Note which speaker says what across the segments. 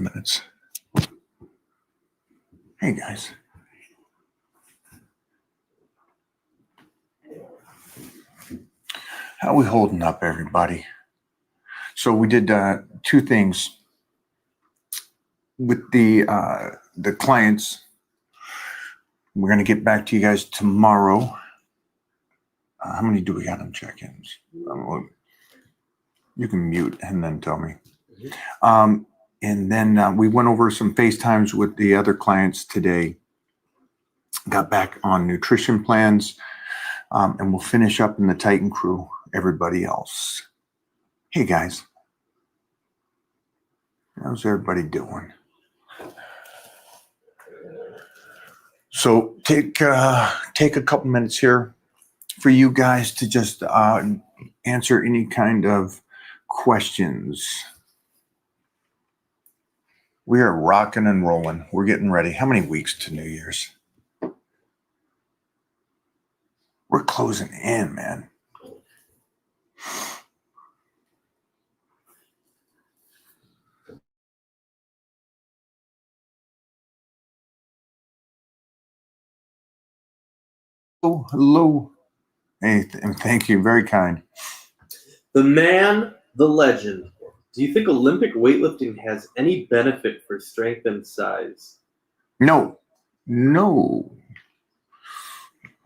Speaker 1: minutes. Hey guys. How we holding up, everybody? So we did two things with the clients. We're going to get back to you guys tomorrow. How many do we got on check-ins? You can mute and then tell me. And then we went over some FaceTimes with the other clients today. Got back on nutrition plans, and we'll finish up in the Titan crew. Everybody else. Hey guys, how's everybody doing? So take a couple minutes here for you guys to just answer any kind of questions. We are rocking and rolling. We're getting ready. How many weeks to New Year's? We're closing in, man. Oh, hello. Hey, and thank you. Very kind.
Speaker 2: The man, the legend. Do you think Olympic weightlifting has any benefit for strength and size?
Speaker 1: No,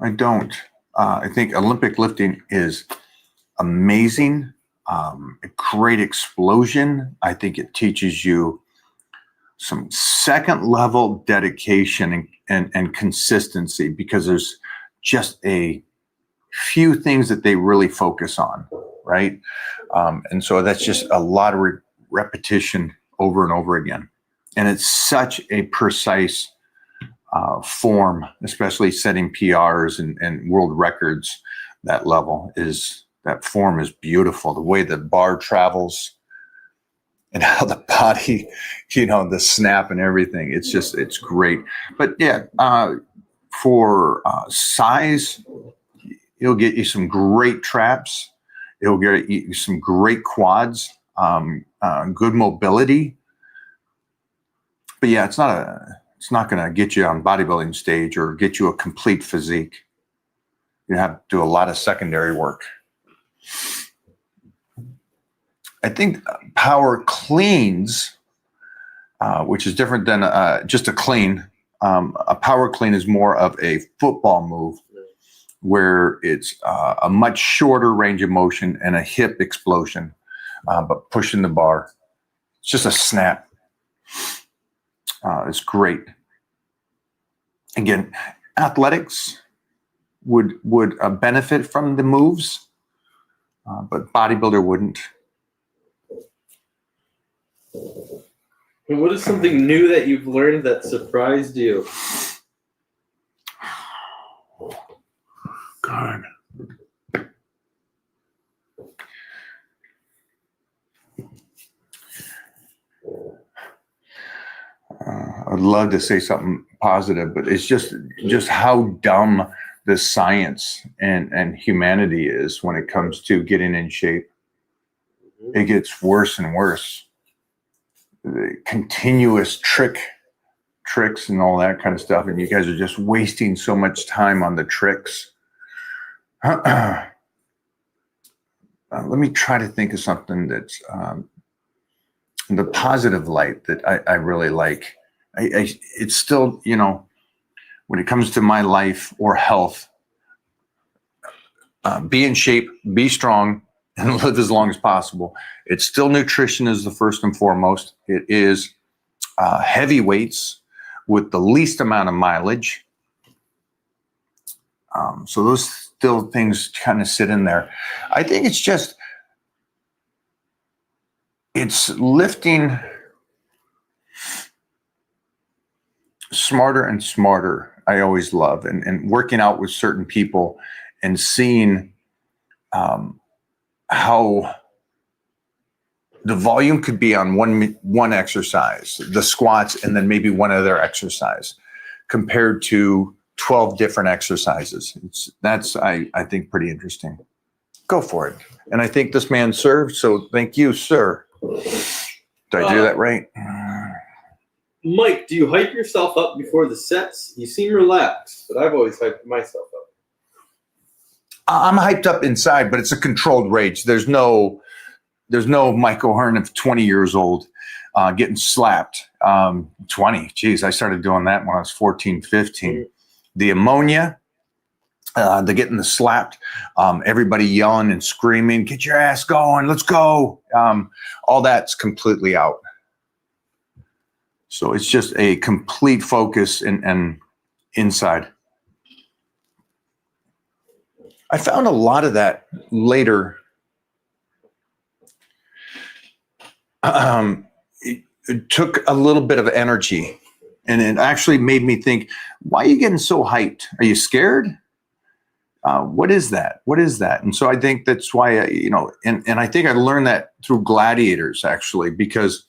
Speaker 1: I don't. I think Olympic lifting is amazing. A great explosion. I think it teaches you some second level dedication and consistency, because there's just a few things that they really focus on, right? And so that's just a lot of repetition over and over again. And it's such a precise form, especially setting PRs and world records. That form is beautiful. The way the bar travels and how the body, the snap and everything. It's great. But yeah, for size, it'll get you some great traps. It'll get you some great quads, good mobility. But yeah, it's not going to get you on bodybuilding stage or get you a complete physique. You have to do a lot of secondary work. I think power cleans, which is different than just a clean. A power clean is more of a football move, where it's a much shorter range of motion and a hip explosion, but pushing the bar. It's just a snap. It's great. Again, athletics would benefit from the moves, but bodybuilder wouldn't.
Speaker 2: And what is something new that you've learned that surprised you?
Speaker 1: God. I'd love to say something positive, but it's just how dumb the science and humanity is when it comes to getting in shape. It gets worse and worse. The continuous tricks and all that kind of stuff, and you guys are just wasting so much time on the tricks. Let me try to think of something that's in the positive light that I really like. It's still, when it comes to my life or health, be in shape, be strong, and live as long as possible. It's still nutrition is the first and foremost. It is heavy weights with the least amount of mileage. So those still things kind of sit in there. I think it's lifting smarter and smarter. I always love and working out with certain people and seeing how the volume could be on one exercise, the squats, and then maybe one other exercise, compared to 12 different exercises. That's I think pretty interesting. Go for it. And I think this man served, so thank you, sir. Did I do that right?
Speaker 2: Mike, do you hype yourself up before the sets? You seem relaxed, but I've always hyped myself up.
Speaker 1: I'm hyped up inside, but it's a controlled rage. There's no Mike O'Hearn of 20 years old getting slapped. 20, geez, I started doing that when I was 14, 15. The ammonia, the getting the slapped, everybody yelling and screaming, get your ass going, let's go. All that's completely out. So it's just a complete focus and inside. I found a lot of that later. It took a little bit of energy, and it actually made me think, why are you getting so hyped? Are you scared? What is that? What is that? And so I think that's why, and I think I learned that through Gladiators, actually, because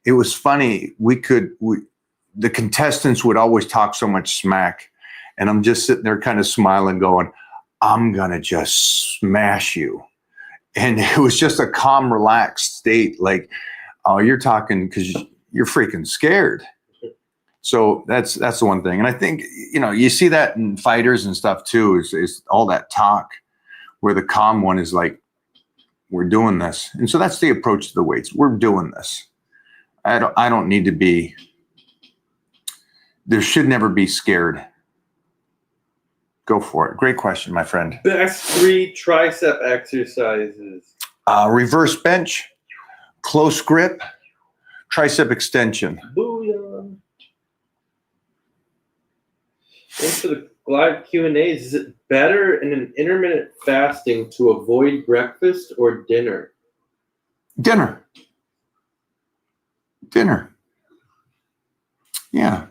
Speaker 1: it was funny. The contestants would always talk so much smack, and I'm just sitting there kind of smiling going, I'm going to just smash you. And it was just a calm, relaxed state. Like, oh, you're talking because you're freaking scared. So that's the one thing. And I think, you see that in fighters and stuff too, is all that talk where the calm one is like, we're doing this. And so that's the approach to the weights. We're doing this. I don't need to be, there should never be scared. Go for it. Great question, my friend.
Speaker 2: Best 3 tricep exercises.
Speaker 1: Reverse bench, close grip, tricep extension.
Speaker 2: Booyah. Thanks for the live Q&As. Is it better in an intermittent fasting to avoid breakfast or dinner?
Speaker 1: Dinner. Yeah.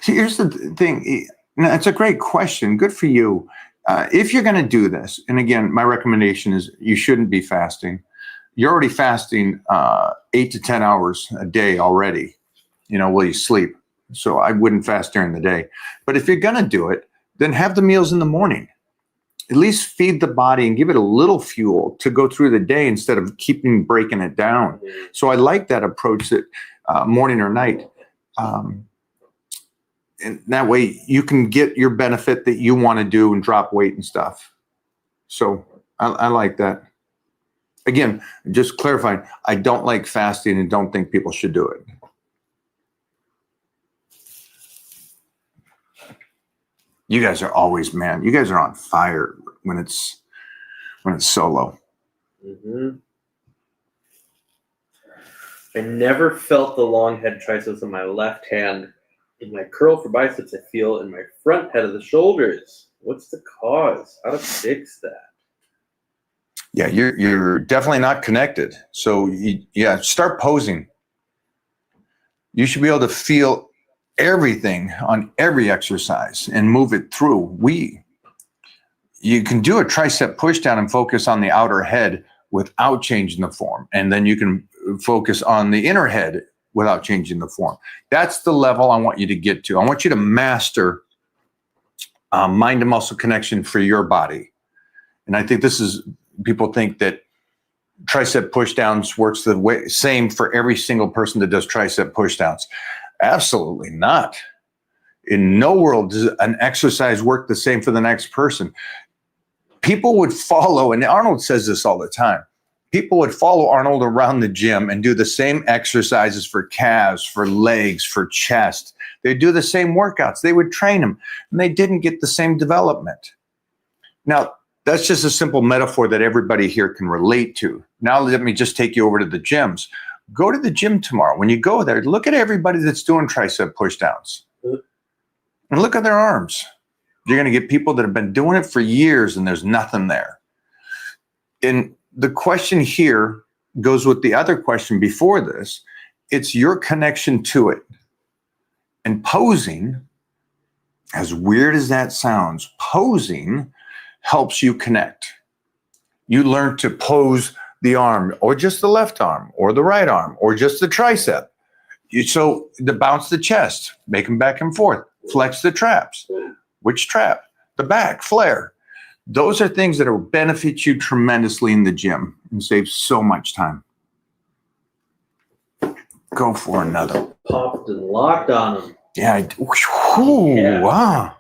Speaker 1: See, here's the thing. It's a great question. Good for you. If you're going to do this, and again, my recommendation is you shouldn't be fasting. You're already fasting 8 to 10 hours a day already, while you sleep. So I wouldn't fast during the day. But if you're going to do it, then have the meals in the morning. At least feed the body and give it a little fuel to go through the day instead of breaking it down. So I like that approach, that morning or night. And that way you can get your benefit that you want to do and drop weight and stuff. So I like that. Again, just clarifying, I don't like fasting and don't think people should do it. You guys are always, man, you guys are on fire when it's solo.
Speaker 2: Mm-hmm. I never felt the long head triceps in my left hand. In my curl for biceps, I feel in my front head of the shoulders. What's the cause? How to fix that?
Speaker 1: Yeah, you're definitely not connected. So start posing. You should be able to feel everything on every exercise and move it through. You can do a tricep push down and focus on the outer head without changing the form. And then you can focus on the inner head without changing the form. That's the level I want you to get to. I want you to master mind to muscle connection for your body. And I think people think that tricep push downs works the same for every single person that does tricep push downs. Absolutely not. In no world does an exercise work the same for the next person. People would follow, and Arnold says this all the time, people would follow Arnold around the gym and do the same exercises for calves, for legs, for chest. They'd do the same workouts. They would train them, and they didn't get the same development. Now, that's just a simple metaphor that everybody here can relate to. Now, let me just take you over to the gyms. Go to the gym tomorrow. When you go there, look at everybody that's doing tricep push downs. And look at their arms. You're going to get people that have been doing it for years and there's nothing there. And the question here goes with the other question before this. It's your connection to it. And posing, as weird as that sounds, posing helps you connect. You learn to pose the arm, or just the left arm, or the right arm, or just the tricep. So to bounce the chest, make them back and forth, flex the traps. Which trap? The back, flare. Those are things that will benefit you tremendously in the gym and save so much time. Go for another.
Speaker 2: Popped and locked on them.
Speaker 1: Yeah. Ooh,
Speaker 2: Yeah.
Speaker 1: wow.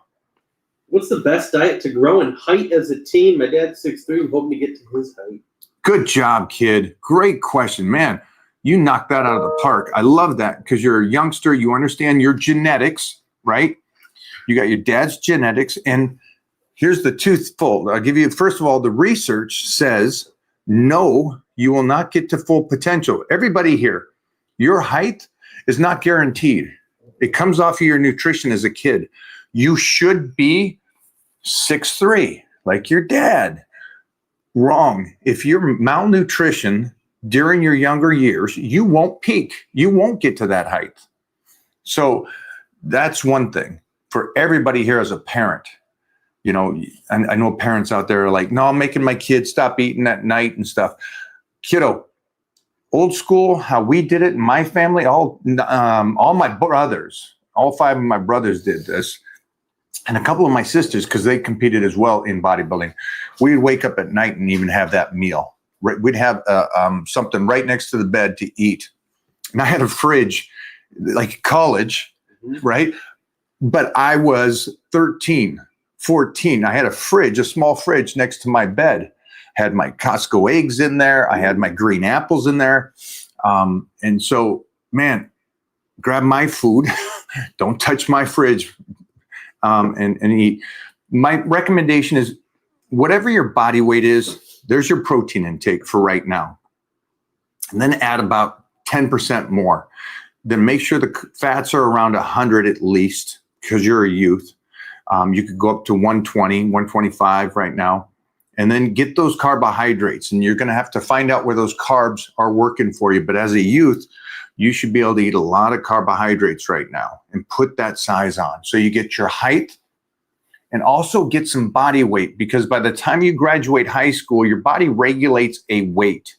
Speaker 2: What's the best diet to grow in height as a teen? My dad's 6'3", hoping to get to his height.
Speaker 1: Good job, kid. Great question, man. You knocked that out of the park. I love that because you're a youngster. You understand your genetics, right? You got your dad's genetics. And here's the twofold. I'll give you, first of all, the research says, no, you will not get to full potential. Everybody here, your height is not guaranteed. It comes off of your nutrition as a kid. You should be 6'3", like your dad. Wrong. If you're malnutrition during your younger years, you won't peak. You won't get to that height. So that's one thing for everybody here as a parent. You know, I know parents out there are like, no, I'm making my kids stop eating at night and stuff. Kiddo, old school, how we did it in my family, all my brothers, all 5 of my brothers did this. And a couple of my sisters, because they competed as well in bodybuilding, we'd wake up at night and even have that meal. We'd have something right next to the bed to eat. And I had a fridge, like college, right? But I was 13, 14. I had a fridge, a small fridge next to my bed. Had my Costco eggs in there. I had my green apples in there. And so, man, grab my food. Don't touch my fridge. And eat. My recommendation is whatever your body weight is, there's your protein intake for right now. And then add about 10% more. Then make sure the fats are around 100 at least because you're a youth. You could go up to 120, 125 right now. And then get those carbohydrates. And you're going to have to find out where those carbs are working for you. But as a youth, you should be able to eat a lot of carbohydrates right now and put that size on. So you get your height and also get some body weight, because by the time you graduate high school, your body regulates a weight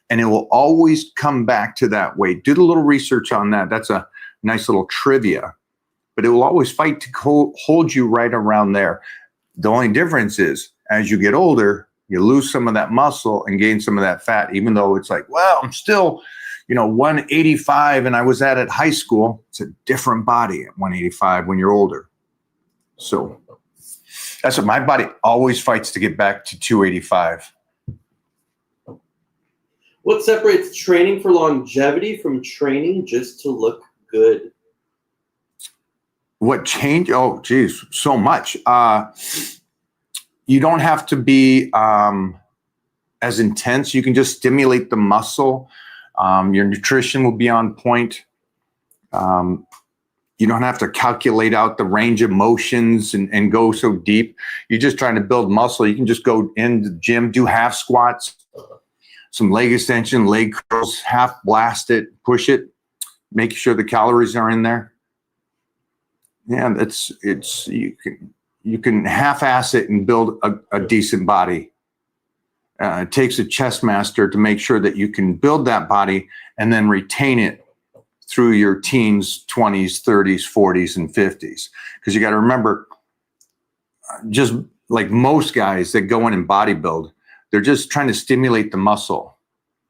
Speaker 1: and it will always come back to that weight. Do a little research on that. That's a nice little trivia, but it will always fight to hold you right around there. The only difference is as you get older, you lose some of that muscle and gain some of that fat, even though it's like, well, I'm still 185 and I was at high school. It's a different body at 185 when you're older. So that's what my body always fights to get back to 285.
Speaker 2: What separates training for longevity from training just to look good?
Speaker 1: What changed? Oh, geez, so much. You don't have to be as intense. You can just stimulate the muscle. Your nutrition will be on point. You don't have to calculate out the range of motions and go so deep. You're just trying to build muscle. You can just go in the gym, do half squats, some leg extension, leg curls, half blast it, push it, make sure the calories are in there. Yeah, you can half-ass it and build a decent body. It takes a chess master to make sure that you can build that body and then retain it through your teens, 20s, 30s, 40s, and 50s. Because you got to remember, just like most guys that go in and bodybuild, they're just trying to stimulate the muscle.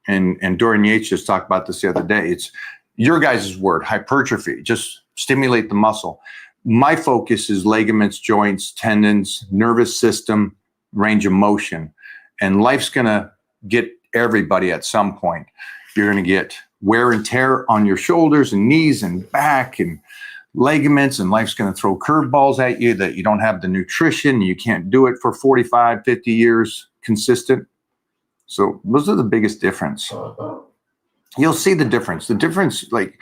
Speaker 1: And Dorian Yates just talked about this the other day. It's your guys' word, hypertrophy, just stimulate the muscle. My focus is ligaments, joints, tendons, nervous system, range of motion. And life's going to get everybody at some point. You're going to get wear and tear on your shoulders and knees and back and ligaments, and life's going to throw curveballs at you that you don't have the nutrition. You can't do it for 45, 50 years consistent. So those are the biggest difference. You'll see the difference. The difference, like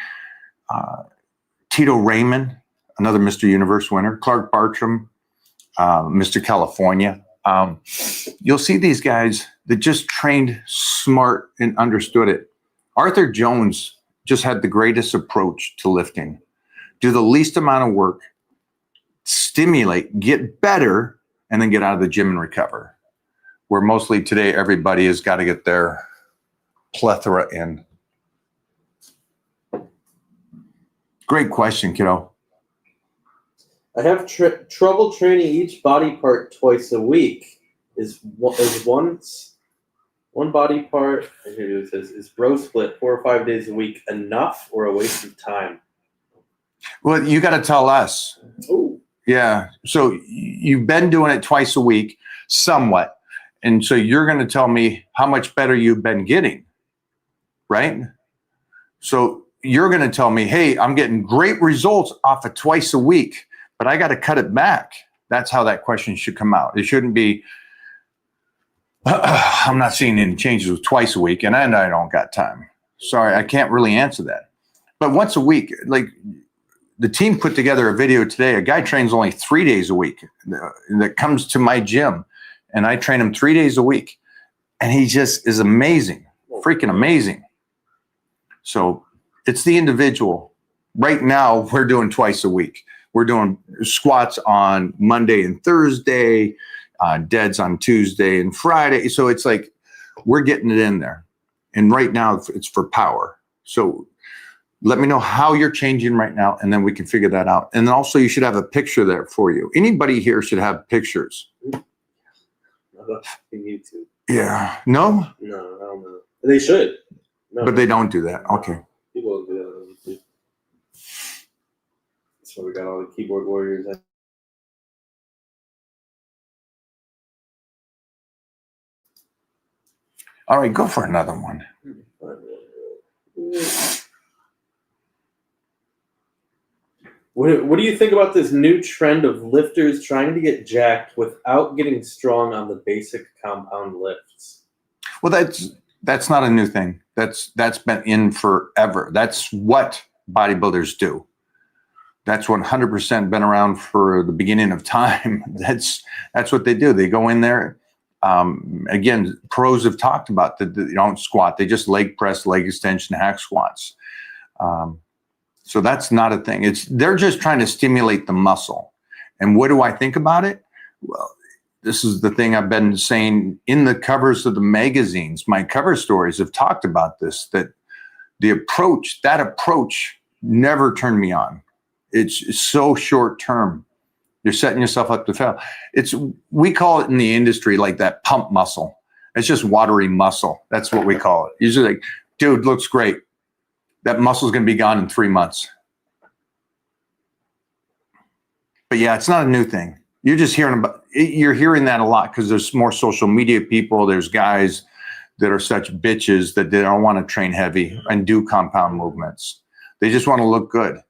Speaker 1: Tito Raymond, another Mr. Universe winner, Clark Bartram, Mr. California. You'll see these guys that just trained smart and understood it. Arthur Jones just had the greatest approach to lifting. Do the least amount of work, stimulate, get better, and then get out of the gym and recover. Where mostly today, everybody has got to get their plethora in. Great question, kiddo.
Speaker 2: I have trouble training each body part twice a week. Is once One body part. Here it says, is bro split 4 or 5 days a week enough or a waste of time?
Speaker 1: Well, you got to tell us.
Speaker 2: Oh,
Speaker 1: Yeah. So you've been doing it twice a week, somewhat. And so you're going to tell me how much better you've been getting, right? So you're going to tell me, hey, I'm getting great results off of twice a week, but I got to cut it back. That's how that question should come out. It shouldn't be, I'm not seeing any changes with twice a week and I don't got time. Sorry, I can't really answer that. But once a week, like the team put together a video today. A guy trains only 3 days a week that comes to my gym, and I train him 3 days a week. And he just is amazing, freaking amazing. So it's the individual. Right now, we're doing twice a week. We're doing squats on Monday and Thursday, deads on Tuesday and Friday. So it's like we're getting it in there. And right now, it's for power. So let me know how you're changing right now, and then we can figure that out. And then also, you should have a picture there for you. Anybody here should have pictures.
Speaker 2: YouTube.
Speaker 1: Yeah. No?
Speaker 2: No, I don't know. They should. No.
Speaker 1: But they don't do that. Okay.
Speaker 2: People don't do that on YouTube. That's why we got all the keyboard warriors.
Speaker 1: All right, go for another one.
Speaker 2: What do you think about this new trend of lifters trying to get jacked without getting strong on the basic compound lifts?
Speaker 1: Well, that's not a new thing. That's been in forever. That's what bodybuilders do. That's 100% been around for the beginning of time. That's what they do. They go in there. Again, pros have talked about that. They don't squat. They just leg press, leg extension, hack squats. So that's not a thing. They're just trying to stimulate the muscle. And what do I think about it? Well, this is the thing I've been saying in the covers of the magazines. My cover stories have talked about this, that that approach never turned me on. It's so short term. You're setting yourself up to fail. We call it in the industry like that pump muscle. It's just watery muscle. That's what we call it. Usually like, dude, looks great. That muscle's going to be gone in 3 months. But yeah, it's not a new thing. You're hearing that a lot because there's more social media people. There's guys that are such bitches that they don't want to train heavy and do compound movements. They just want to look good.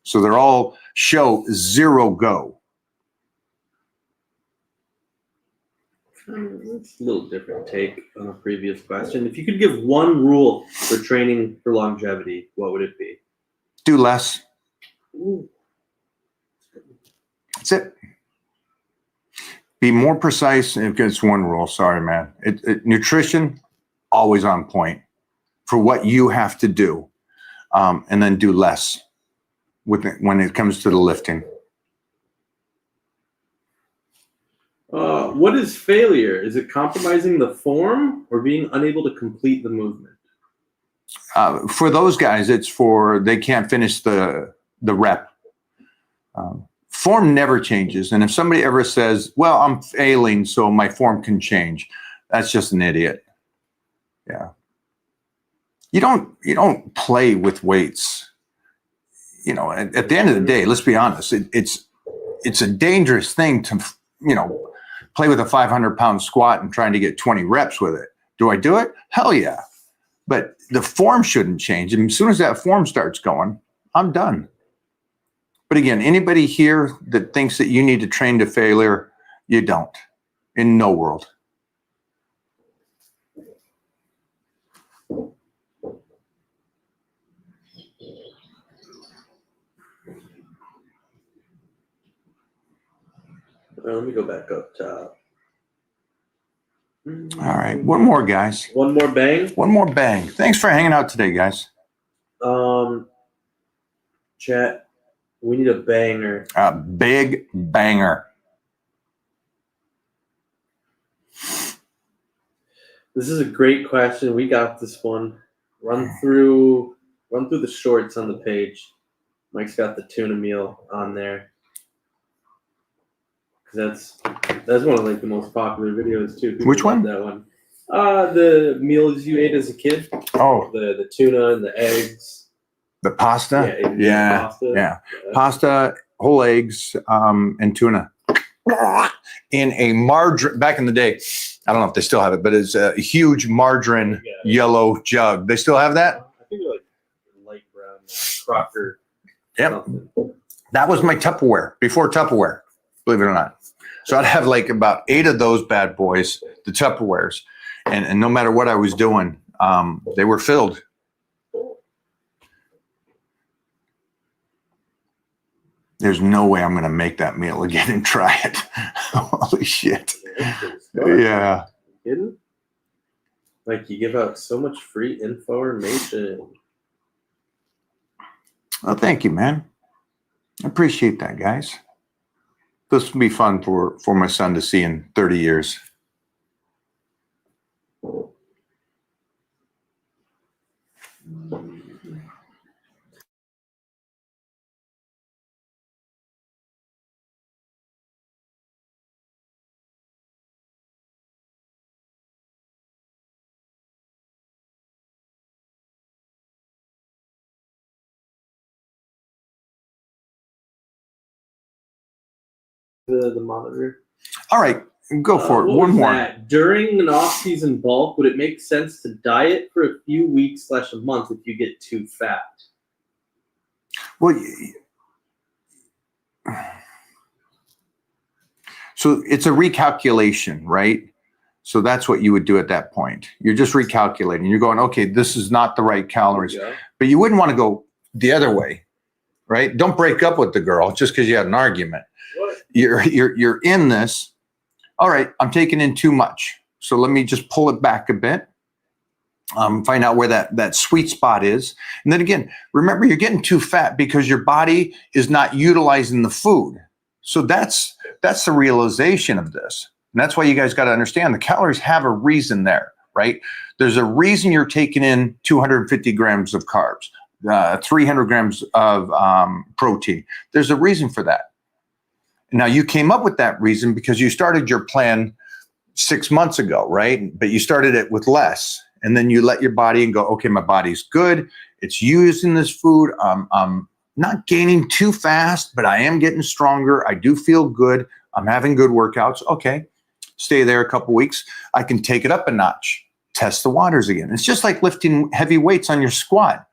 Speaker 1: So they're all show zero go.
Speaker 2: It's a little different take on a previous question. If you could give one rule for training for longevity, what would it be?
Speaker 1: Do less.
Speaker 2: Ooh.
Speaker 1: That's it. Be more precise. It's one rule. Sorry, man. Nutrition, always on point for what you have to do. And then do less when it comes to the lifting.
Speaker 2: What is failure? Is it compromising the form or being unable to complete the movement?
Speaker 1: For those guys, it's they can't finish the rep. Form never changes. And if somebody ever says, well, I'm failing, so my form can change, that's just an idiot. Yeah. You don't play with weights. At the end of the day, let's be honest, it's a dangerous thing to, play with a 500-pound squat and trying to get 20 reps with it. Do I do it? Hell yeah. But the form shouldn't change. And as soon as that form starts going, I'm done. But again, anybody here that thinks that you need to train to failure, you don't. In no world.
Speaker 2: Let me go back up top.
Speaker 1: All right. One more, guys.
Speaker 2: One more bang?
Speaker 1: One more bang. Thanks for hanging out today, guys.
Speaker 2: Chat, we need a banger.
Speaker 1: A big banger.
Speaker 2: This is a great question. We got this one. Run through the shorts on the page. Mike's got the tuna meal on there. That's one of the most popular videos too. People
Speaker 1: Which one?
Speaker 2: love that one. The meals you ate as a kid,
Speaker 1: Oh,
Speaker 2: the tuna and the eggs.
Speaker 1: the pasta?
Speaker 2: Yeah,
Speaker 1: Yeah.
Speaker 2: pasta.
Speaker 1: Yeah. Pasta, whole eggs, and tuna. In a margarine, back in the day, I don't know if they still have it, but it's a huge margarine yellow jug. They still have that?
Speaker 2: I think they're like light brown, Crocker.
Speaker 1: Yep.
Speaker 2: Something.
Speaker 1: That was my Tupperware, before Tupperware, believe it or not. So I'd have like about 8 of those bad boys, the Tupperwares. And no matter what I was doing, they were filled. There's no way I'm going to make that meal again and try it. Holy shit. Yeah.
Speaker 2: Kidding? Like, you give out so much free information.
Speaker 1: Well, thank you, man. I appreciate that, guys. This will be fun for my son to see in 30 years.
Speaker 2: The monitor.
Speaker 1: All right, go for it.
Speaker 2: What
Speaker 1: One
Speaker 2: was
Speaker 1: more.
Speaker 2: that? During an off-season bulk, would it make sense to diet for a few weeks / a month if you get too fat?
Speaker 1: Well, so it's a recalculation, right? So that's what you would do at that point. You're just recalculating. You're going, okay, this is not the right calories.
Speaker 2: Yeah.
Speaker 1: But you wouldn't want to go the other way, right? Don't break up with the girl just because you had an argument.
Speaker 2: What?
Speaker 1: You're in this. All right, I'm taking in too much. So let me just pull it back a bit. Find out where that sweet spot is. And then again, remember, you're getting too fat because your body is not utilizing the food. So that's the realization of this. And that's why you guys got to understand the calories have a reason there, right? There's a reason you're taking in 250 grams of carbs, 300 grams of protein. There's a reason for that. Now, you came up with that reason because you started your plan 6 months ago, right? But you started it with less. And then you let your body and go, okay, my body's good. It's using this food. I'm not gaining too fast, but I am getting stronger. I do feel good. I'm having good workouts. Okay, stay there a couple weeks. I can take it up a notch, test the waters again. It's just like lifting heavy weights on your squat.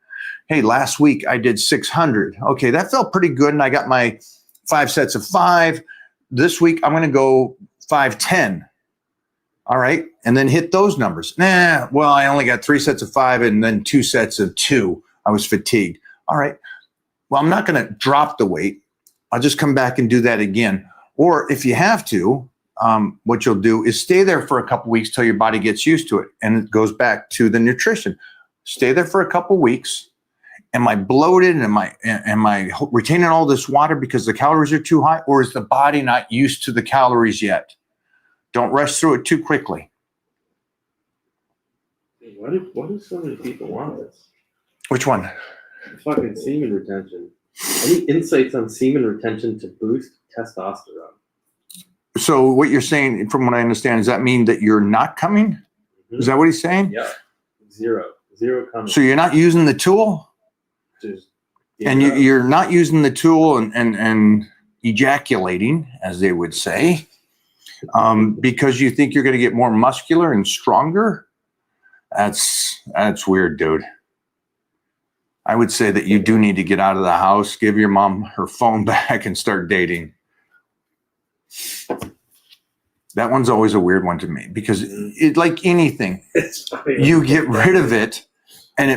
Speaker 1: Hey, last week I did 600. Okay, that felt pretty good. And I got my 5 sets of 5. This week I'm going to go 510. All right. And then hit those numbers. Well, I only got 3 sets of 5 and then 2 sets of 2. I was fatigued. All right. Well, I'm not going to drop the weight. I'll just come back and do that again. Or if you have to, what you'll do is stay there for a couple weeks till your body gets used to it. And it goes back to the nutrition. Stay there for a couple weeks. Am I bloated? Am I retaining all this water because the calories are too high? Or is the body not used to the calories yet? Don't rush through it too quickly.
Speaker 2: Why do so many people want this?
Speaker 1: Which one?
Speaker 2: Fucking semen retention. Any insights on semen retention to boost testosterone?
Speaker 1: So what you're saying, from what I understand, does that mean that you're not coming?
Speaker 2: Mm-hmm.
Speaker 1: Is that what he's saying?
Speaker 2: Yeah. Zero coming.
Speaker 1: So you're not using the tool?
Speaker 2: Just,
Speaker 1: and you're not using the tool and ejaculating, as they would say, because you think you're going to get more muscular and stronger? That's weird, dude. I would say that you do need to get out of the house, give your mom her phone back, and start dating. That one's always a weird one to me because it, like anything, you get rid of it and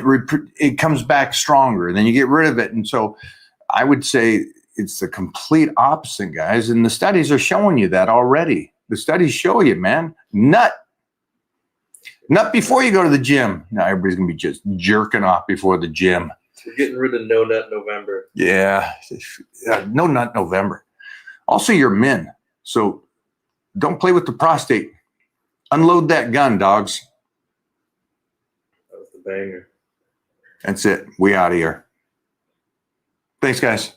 Speaker 1: it comes back stronger. Then you get rid of it. And so I would say it's the complete opposite, guys. And the studies are showing you that already. The studies show you, man, nut before you go to the gym. Now everybody's going to be just jerking off before the gym.
Speaker 2: We're getting rid of no nut November.
Speaker 1: Yeah. No nut November. Also, you're men. So don't play with the prostate. Unload that gun, dogs.
Speaker 2: That was the banger.
Speaker 1: That's it. We out of here. Thanks, guys.